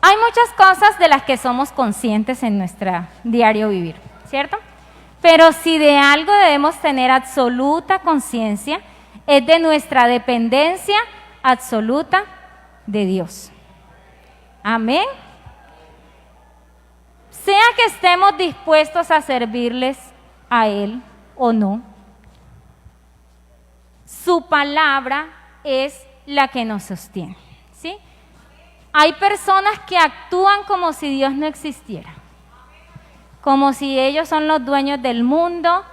Hay muchas cosas de las que somos conscientes en nuestro diario vivir, ¿cierto? Pero si de algo debemos tener absoluta conciencia, es de nuestra dependencia absoluta de Dios. Amén. Sea que estemos dispuestos a servirles a Él o no, su palabra es la que nos sostiene, ¿sí? Hay personas que actúan como si Dios no existiera, como si ellos son los dueños del mundo,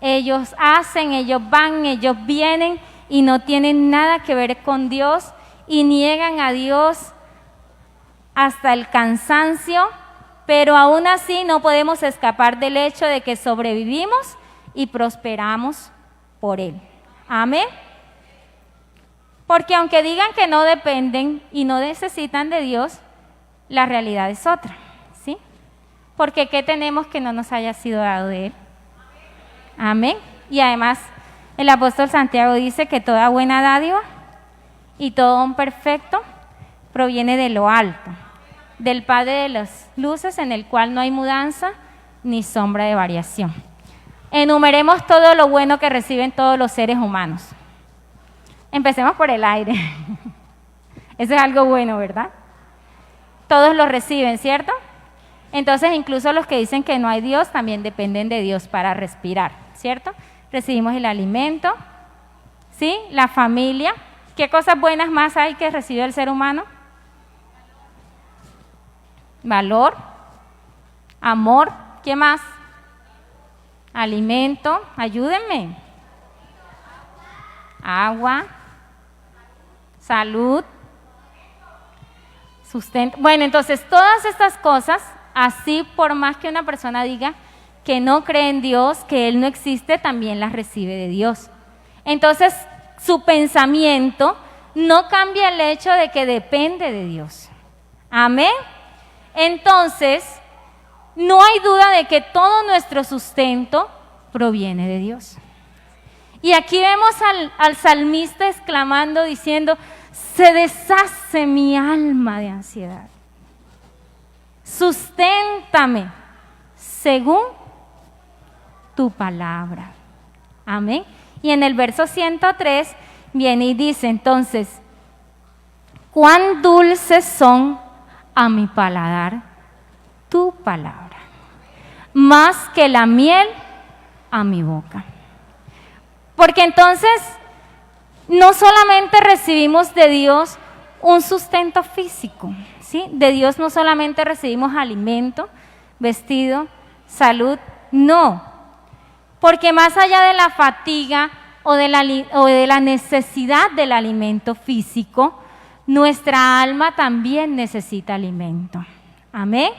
ellos hacen, ellos van, ellos vienen y no tienen nada que ver con Dios y niegan a Dios hasta el cansancio, pero aún así no podemos escapar del hecho de que sobrevivimos y prosperamos por Él. Amén. Porque aunque digan que no dependen y no necesitan de Dios, la realidad es otra, ¿sí? Porque ¿qué tenemos que no nos haya sido dado de Él? Amén. Y además, el apóstol Santiago dice que toda buena dádiva y todo don perfecto proviene de lo alto, del Padre de las luces, en el cual no hay mudanza ni sombra de variación. Enumeremos todo lo bueno que reciben todos los seres humanos. Empecemos por el aire. Eso es algo bueno, ¿verdad? Todos lo reciben, ¿cierto? Entonces, incluso los que dicen que no hay Dios también dependen de Dios para respirar, ¿cierto? Recibimos el alimento, ¿sí? La familia. ¿Qué cosas buenas más hay que recibe el ser humano? Valor, amor, ¿qué más? Alimento, ayúdenme. Agua, salud, sustento. Bueno, entonces todas estas cosas, así por más que una persona diga que no cree en Dios, que Él no existe, también las recibe de Dios. Entonces, su pensamiento no cambia el hecho de que depende de Dios. Amén. Entonces, no hay duda de que todo nuestro sustento proviene de Dios. Y aquí vemos al salmista exclamando, diciendo, se deshace mi alma de ansiedad. Susténtame según tu palabra. Amén. Y en el verso 103 viene y dice, entonces, cuán dulces son a mi paladar tu palabra, más que la miel a mi boca. Porque entonces no solamente recibimos de Dios un sustento físico, ¿sí? De Dios no solamente recibimos alimento, vestido, salud, no. Porque más allá de la fatiga o de la necesidad del alimento físico, nuestra alma también necesita alimento. Amén.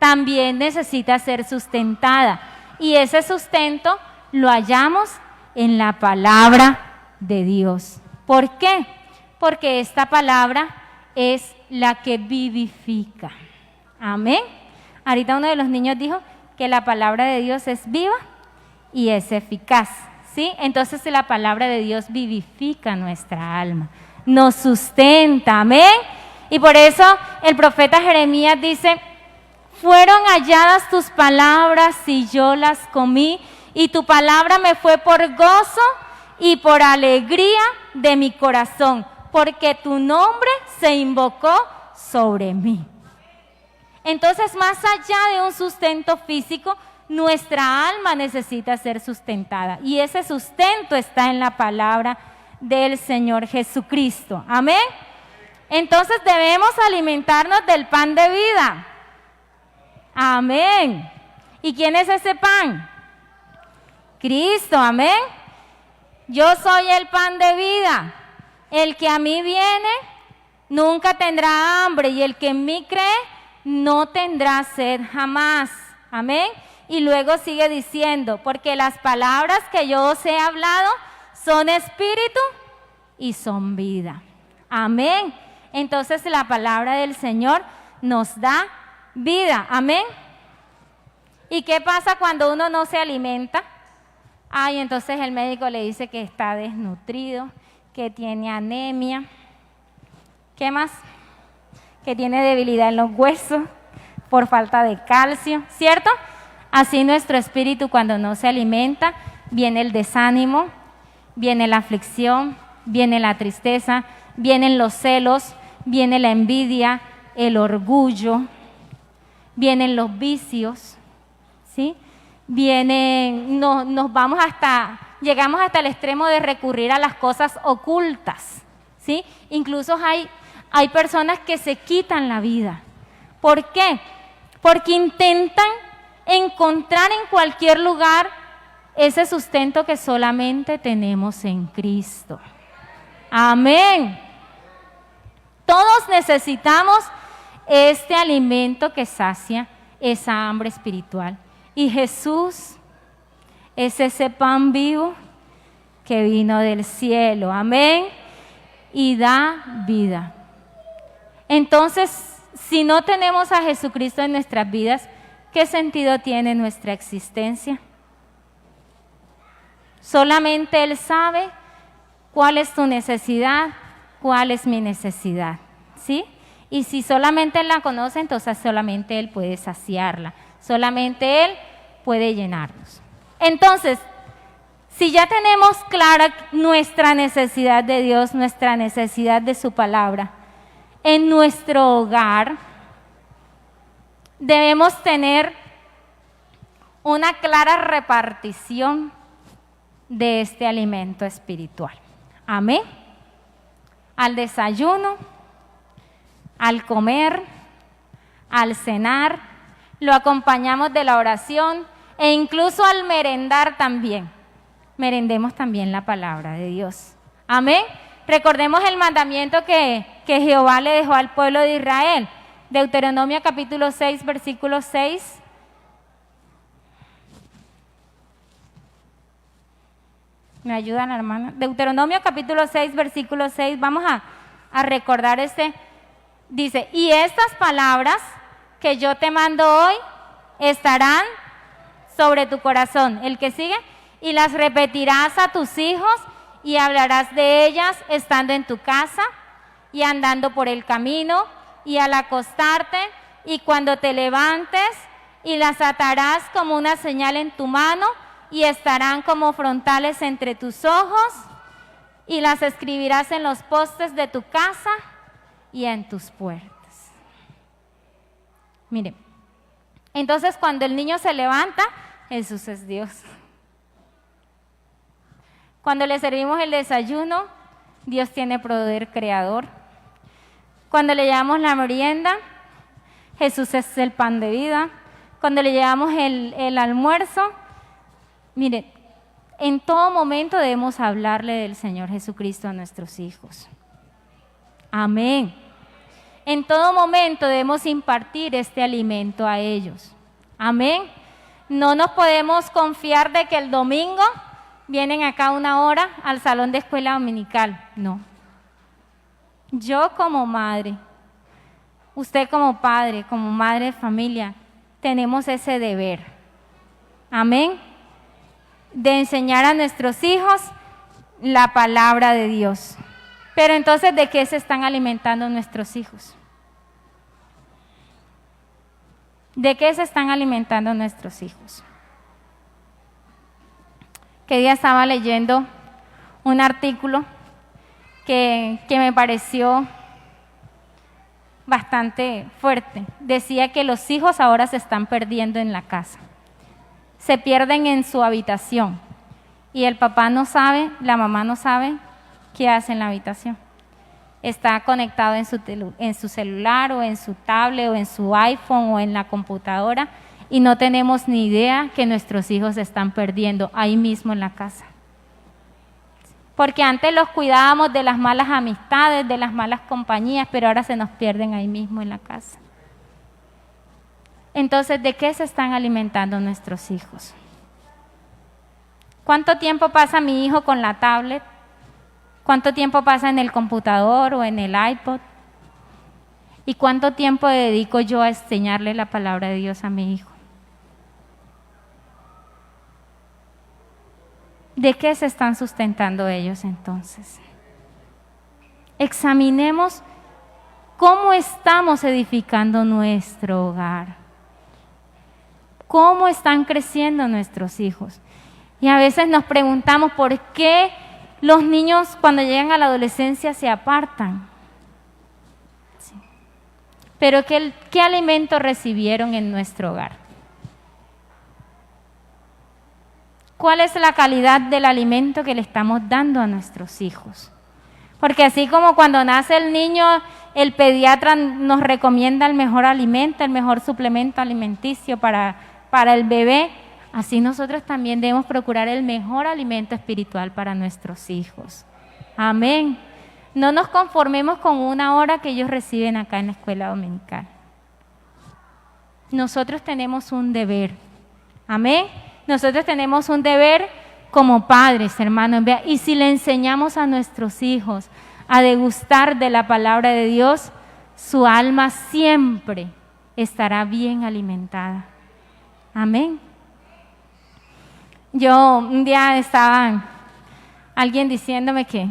También necesita ser sustentada. Y ese sustento lo hallamos en la palabra de Dios. ¿Por qué? Porque esta palabra es la que vivifica. Amén. Ahorita uno de los niños dijo que la palabra de Dios es viva y es eficaz, ¿sí? Entonces la palabra de Dios vivifica nuestra alma, nos sustenta, amén. Y por eso el profeta Jeremías dice, fueron halladas tus palabras y yo las comí, y tu palabra me fue por gozo y por alegría de mi corazón, porque tu nombre se invocó sobre mí. Entonces, más allá de un sustento físico, nuestra alma necesita ser sustentada, y ese sustento está en la palabra del Señor Jesucristo. Amén. Entonces debemos alimentarnos del pan de vida. Amén. ¿Y quién es ese pan? Cristo, amén. Yo soy el pan de vida. El que a mí viene nunca tendrá hambre, y el que en mí cree no tendrá sed jamás. Amén. Y luego sigue diciendo, porque las palabras que yo os he hablado son espíritu y son vida. Amén. Entonces la palabra del Señor nos da vida. Amén. ¿Y qué pasa cuando uno no se alimenta? Ay, entonces el médico le dice que está desnutrido, que tiene anemia. ¿Qué más? que tiene debilidad en los huesos por falta de calcio, ¿cierto? Así nuestro espíritu cuando no se alimenta, viene el desánimo, viene la aflicción, viene la tristeza, vienen los celos, viene la envidia, el orgullo, vienen los vicios, ¿sí? Llegamos hasta el extremo de recurrir a las cosas ocultas, ¿sí? Incluso hay personas que se quitan la vida. ¿Por qué? Porque intentan encontrar en cualquier lugar ese sustento que solamente tenemos en Cristo. Amén. Todos necesitamos este alimento que sacia esa hambre espiritual. Y Jesús es ese pan vivo que vino del cielo. Amén. Y da vida. Entonces, si no tenemos a Jesucristo en nuestras vidas, ¿qué sentido tiene nuestra existencia? Solamente Él sabe cuál es tu necesidad, cuál es mi necesidad, ¿sí? Y si solamente Él la conoce, entonces solamente Él puede saciarla, solamente Él puede llenarnos. Entonces, si ya tenemos clara nuestra necesidad de Dios, nuestra necesidad de su palabra, en nuestro hogar debemos tener una clara repartición de este alimento espiritual. Amén. Al desayuno, al comer, al cenar, lo acompañamos de la oración e incluso al merendar también. Merendemos también la palabra de Dios. Amén. Recordemos el mandamiento que Jehová le dejó al pueblo de Israel. Deuteronomio capítulo 6, versículo 6. ¿Me ayudan, hermana? Deuteronomio capítulo 6, versículo 6. Vamos a recordar Dice, y estas palabras que yo te mando hoy estarán sobre tu corazón. El que sigue, y las repetirás a tus hijos y hablarás de ellas estando en tu casa y andando por el camino y al acostarte y cuando te levantes, y las atarás como una señal en tu mano y estarán como frontales entre tus ojos y las escribirás en los postes de tu casa y en tus puertas. Miren, entonces cuando el niño se levanta, Jesús es Dios. Cuando le servimos el desayuno, Dios tiene poder creador. Cuando le llevamos la merienda, Jesús es el pan de vida. Cuando le llevamos el almuerzo, mire, en todo momento debemos hablarle del Señor Jesucristo a nuestros hijos. Amén. En todo momento debemos impartir este alimento a ellos. Amén. No nos podemos confiar de que el domingo vienen acá 1 hora al salón de escuela dominical. No. Yo como madre, usted como padre, como madre de familia, tenemos ese deber. Amén. De enseñar a nuestros hijos la palabra de Dios. Pero entonces, ¿de qué se están alimentando nuestros hijos? ¿De qué se están alimentando nuestros hijos? Que día estaba leyendo un artículo que me pareció bastante fuerte. Decía que los hijos ahora se están perdiendo en la casa. Se pierden en su habitación y el papá no sabe, la mamá no sabe qué hace en la habitación. Está conectado en su celular o en su tablet o en su iPhone o en la computadora y no tenemos ni idea que nuestros hijos se están perdiendo ahí mismo en la casa. Porque antes los cuidábamos de las malas amistades, de las malas compañías, pero ahora se nos pierden ahí mismo en la casa. Entonces, ¿de qué se están alimentando nuestros hijos? ¿Cuánto tiempo pasa mi hijo con la tablet? ¿Cuánto tiempo pasa en el computador o en el iPod? ¿Y cuánto tiempo dedico yo a enseñarle la palabra de Dios a mi hijo? ¿De qué se están sustentando ellos entonces? Examinemos ¿Cómo estamos edificando nuestro hogar? ¿Cómo están creciendo nuestros hijos? Y a veces nos preguntamos por qué los niños cuando llegan a la adolescencia se apartan. Sí. Pero ¿qué alimento recibieron en nuestro hogar? ¿Cuál es la calidad del alimento que le estamos dando a nuestros hijos? Porque así como cuando nace el niño, el pediatra nos recomienda el mejor alimento, el mejor suplemento alimenticio para el bebé, así nosotros también debemos procurar el mejor alimento espiritual para nuestros hijos. Amén. No nos conformemos con una hora que ellos reciben acá en la escuela dominical. Nosotros tenemos un deber. Amén. Nosotros tenemos un deber como padres, hermanos. Y si le enseñamos a nuestros hijos a degustar de la palabra de Dios, su alma siempre estará bien alimentada. Amén. Yo un día estaba alguien diciéndome que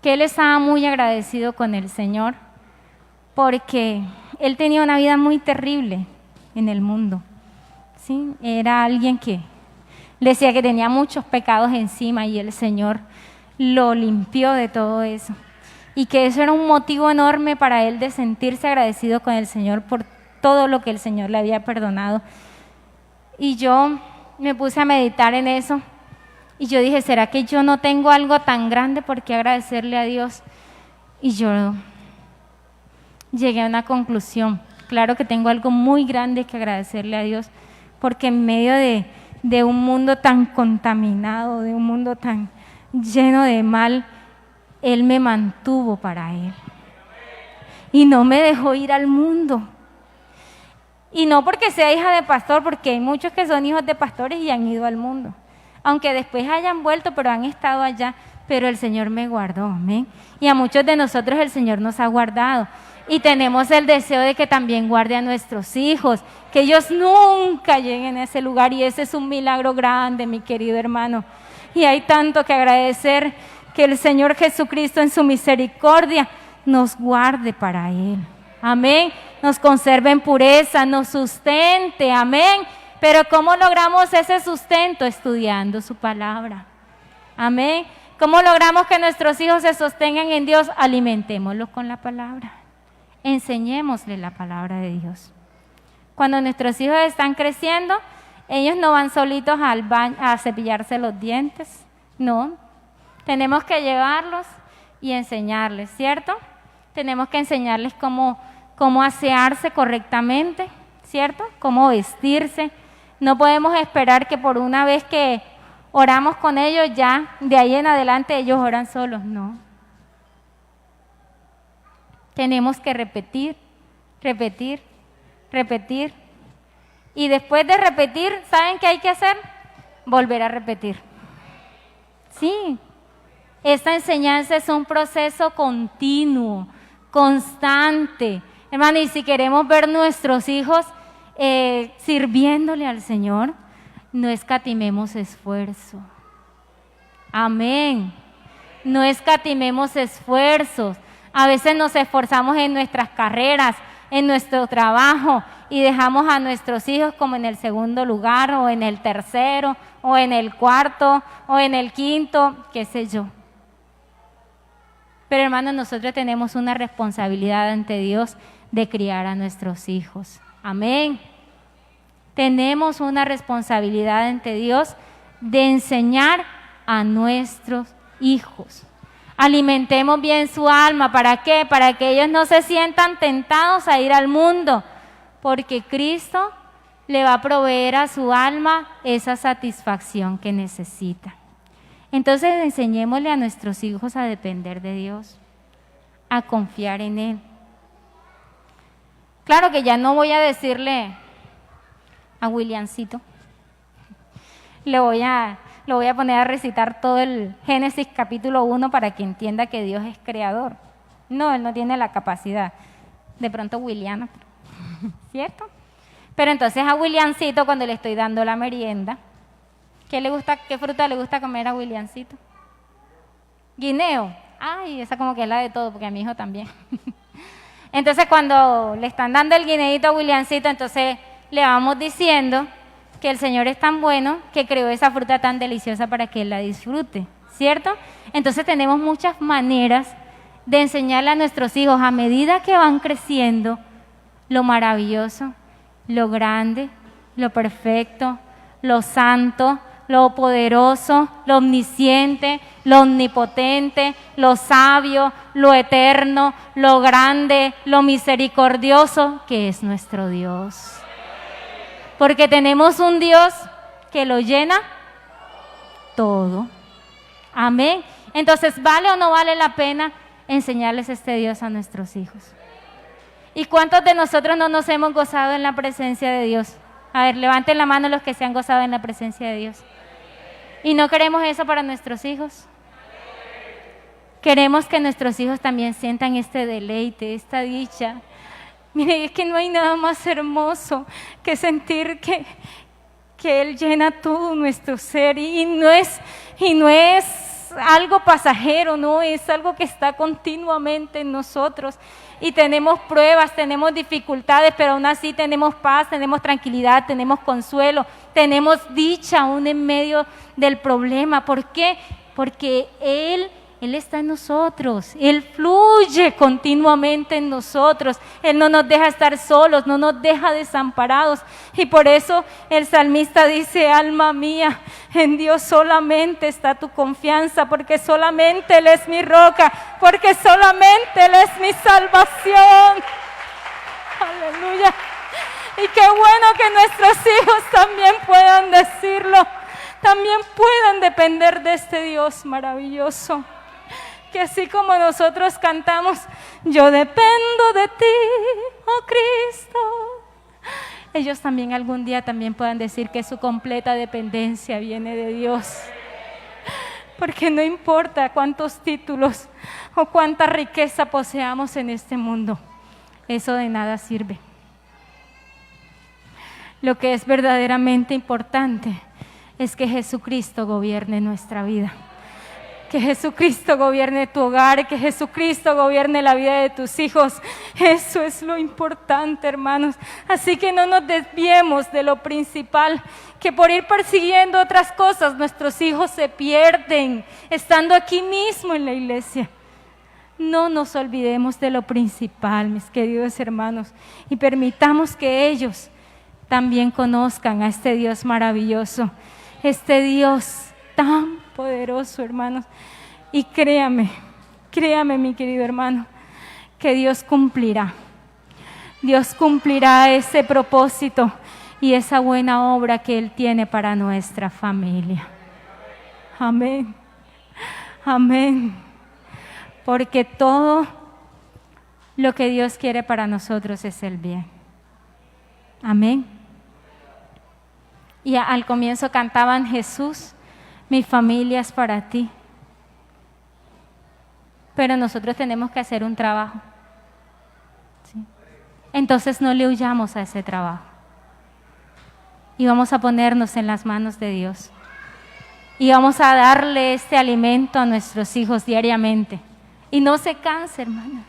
él estaba muy agradecido con el Señor porque él tenía una vida muy terrible en el mundo. ¿Sí? Era alguien que le decía que tenía muchos pecados encima y el Señor lo limpió de todo eso. Y que eso era un motivo enorme para él de sentirse agradecido con el Señor por todo lo que el Señor le había perdonado. Y yo me puse a meditar en eso y yo dije, ¿será que yo no tengo algo tan grande por qué agradecerle a Dios? Y yo llegué a una conclusión. Claro que tengo algo muy grande que agradecerle a Dios, porque en medio de un mundo tan contaminado, de un mundo tan lleno de mal, Él me mantuvo para Él. Y no me dejó ir al mundo. Y no porque sea hija de pastor, porque hay muchos que son hijos de pastores y han ido al mundo. Aunque después hayan vuelto, pero han estado allá, pero el Señor me guardó, amén. Y a muchos de nosotros el Señor nos ha guardado. Y tenemos el deseo de que también guarde a nuestros hijos, que ellos nunca lleguen a ese lugar. Y ese es un milagro grande, mi querido hermano. Y hay tanto que agradecer, que el Señor Jesucristo en su misericordia nos guarde para Él. Amén. Nos conserve en pureza, nos sustente. Amén. Pero ¿cómo logramos ese sustento? Estudiando su palabra. Amén. ¿Cómo logramos que nuestros hijos se sostengan en Dios? Alimentémoslos con la palabra. Enseñémosle la palabra de Dios. Cuando nuestros hijos están creciendo, ellos no van solitos al baño a cepillarse los dientes. No. Tenemos que llevarlos y enseñarles, ¿cierto? Tenemos que enseñarles cómo asearse correctamente, ¿cierto? Cómo vestirse. No podemos esperar que por una vez que oramos con ellos, ya de ahí en adelante ellos oran solos, no. Tenemos que repetir, repetir, repetir. Y después de repetir, ¿saben qué hay que hacer? Volver a repetir. Sí, esta enseñanza es un proceso continuo, constante. Hermano, y si queremos ver nuestros hijos sirviéndole al Señor, no escatimemos esfuerzo. Amén. No escatimemos esfuerzos. A veces nos esforzamos en nuestras carreras, en nuestro trabajo y dejamos a nuestros hijos como en el segundo lugar o en el tercero o en el cuarto o en el quinto, qué sé yo. Pero hermanos, nosotros tenemos una responsabilidad ante Dios de criar a nuestros hijos. Amén. Tenemos una responsabilidad ante Dios de enseñar a nuestros hijos. Alimentemos bien su alma. ¿Para qué? Para que ellos no se sientan tentados a ir al mundo, porque Cristo le va a proveer a su alma esa satisfacción que necesita. Entonces enseñémosle a nuestros hijos a depender de Dios, a confiar en Él. Claro que ya no voy a decirle a Williamcito, lo voy a poner a recitar todo el Génesis capítulo 1 para que entienda que Dios es creador. No, él no tiene la capacidad. De pronto William, ¿cierto? Pero entonces a Williamcito, cuando le estoy dando la merienda, ¿qué fruta le gusta comer a Williamcito? Guineo. Ay, esa como que es la de todo, porque a mi hijo también. Entonces cuando le están dando el guineíto a Williamcito, entonces le vamos diciendo que el Señor es tan bueno que creó esa fruta tan deliciosa para que Él la disfrute, ¿cierto? Entonces tenemos muchas maneras de enseñarle a nuestros hijos a medida que van creciendo lo maravilloso, lo grande, lo perfecto, lo santo, lo poderoso, lo omnisciente, lo omnipotente, lo sabio, lo eterno, lo grande, lo misericordioso que es nuestro Dios. Porque tenemos un Dios que lo llena todo. Amén. Entonces, ¿vale o no vale la pena enseñarles este Dios a nuestros hijos? ¿Y cuántos de nosotros no nos hemos gozado en la presencia de Dios? A ver, levanten la mano los que se han gozado en la presencia de Dios. ¿Y no queremos eso para nuestros hijos? Queremos que nuestros hijos también sientan este deleite, esta dicha. Mire, es que no hay nada más hermoso que sentir que Él llena todo nuestro ser y no es algo pasajero, no, es algo que está continuamente en nosotros. Y tenemos pruebas, tenemos dificultades, pero aún así tenemos paz, tenemos tranquilidad, tenemos consuelo, tenemos dicha aún en medio del problema. ¿Por qué? Porque Él está en nosotros, Él fluye continuamente en nosotros, Él no nos deja estar solos, no nos deja desamparados. Y por eso el salmista dice: alma mía, en Dios solamente está tu confianza, porque solamente Él es mi roca, porque solamente Él es mi salvación. Aleluya. Y qué bueno que nuestros hijos también puedan decirlo, también puedan depender de este Dios maravilloso. Que así como nosotros cantamos, yo dependo de ti, oh Cristo, ellos también algún día también puedan decir que su completa dependencia viene de Dios. Porque no importa cuántos títulos o cuánta riqueza poseamos en este mundo, eso de nada sirve. Lo que es verdaderamente importante es que Jesucristo gobierne nuestra vida. Que Jesucristo gobierne tu hogar, que Jesucristo gobierne la vida de tus hijos. Eso es lo importante, hermanos. Así que no nos desviemos de lo principal, que por ir persiguiendo otras cosas nuestros hijos se pierden, estando aquí mismo en la iglesia. No nos olvidemos de lo principal, mis queridos hermanos, y permitamos que ellos también conozcan a este Dios maravilloso, este Dios tan poderoso, hermanos. Y créame, mi querido hermano, que Dios cumplirá ese propósito y esa buena obra que Él tiene para nuestra familia. Amén, amén. Porque todo lo que Dios quiere para nosotros es el bien. Amén. Y al comienzo cantaban: Jesús, mi familia es para ti. Pero nosotros tenemos que hacer un trabajo, ¿sí? Entonces no le huyamos a ese trabajo. Y vamos a ponernos en las manos de Dios. Y vamos a darle este alimento a nuestros hijos diariamente. Y no se canse, hermano.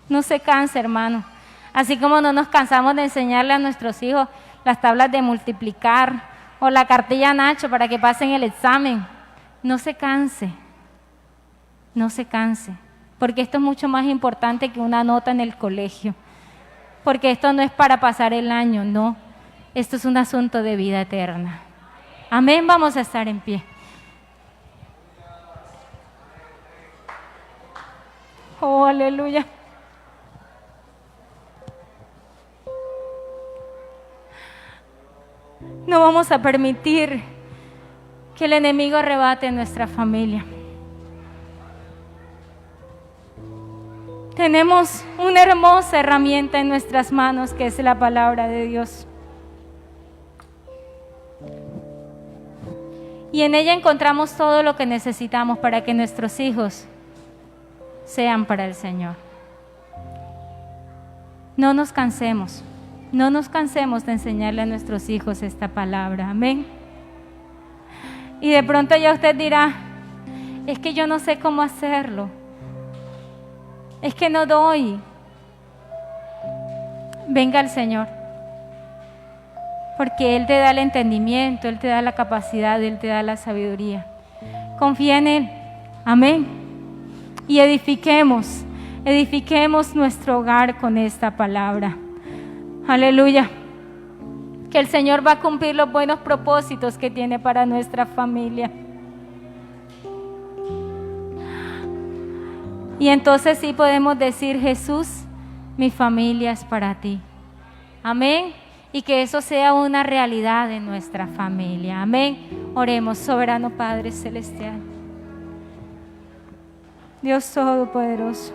No se canse, hermano. Así como no nos cansamos de enseñarle a nuestros hijos las tablas de multiplicar o la cartilla Nacho para que pasen el examen. No se canse. No se canse. Porque esto es mucho más importante que una nota en el colegio. Porque esto no es para pasar el año, no. Esto es un asunto de vida eterna. Amén, vamos a estar en pie. Oh, aleluya. No vamos a permitir que el enemigo arrebate nuestra familia. Tenemos una hermosa herramienta en nuestras manos que es la palabra de Dios. Y en ella encontramos todo lo que necesitamos para que nuestros hijos sean para el Señor. No nos cansemos de enseñarle a nuestros hijos esta palabra. Amén. Y de pronto ya usted dirá: es que yo no sé cómo hacerlo. Es que no doy. venga al Señor, porque Él te da el entendimiento, Él te da la capacidad, Él te da la sabiduría. Confía en Él, amén. Y edifiquemos nuestro hogar con esta palabra. Aleluya. Que el Señor va a cumplir los buenos propósitos que tiene para nuestra familia. Y entonces sí podemos decir: Jesús, mi familia es para ti. Amén. Y que eso sea una realidad en nuestra familia. Amén. Oremos. Soberano Padre Celestial, Dios Todopoderoso,